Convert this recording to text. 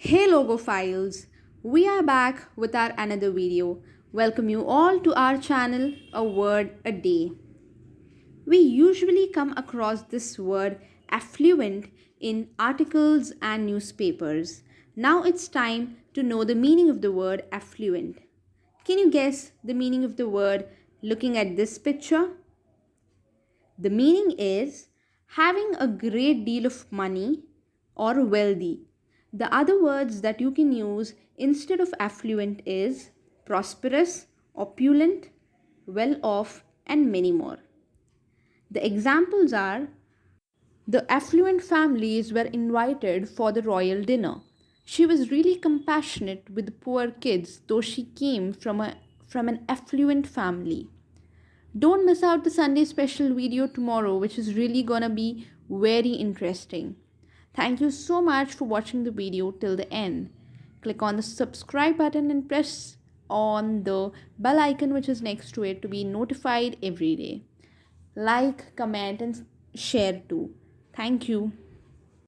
Hey Logophiles, we are back with our another video. Welcome you all to our channel, A Word a Day. We usually come across this word affluent in articles and newspapers. Now it's time to know the meaning of the word affluent. Can you guess the meaning of the word looking at this picture? The meaning is having a great deal of money or wealthy. The other words that you can use instead of affluent is prosperous, opulent, well off, and many more. The examples are the affluent families were invited for the royal dinner. She was really compassionate with the poor kids, though she came from an affluent family. Don't miss out the Sunday special video tomorrow, which is really gonna be very interesting. Thank you so much for watching the video till the end. Click on the subscribe button and press on the bell icon which is next to it to be notified every day. Like, comment, and share too. Thank you.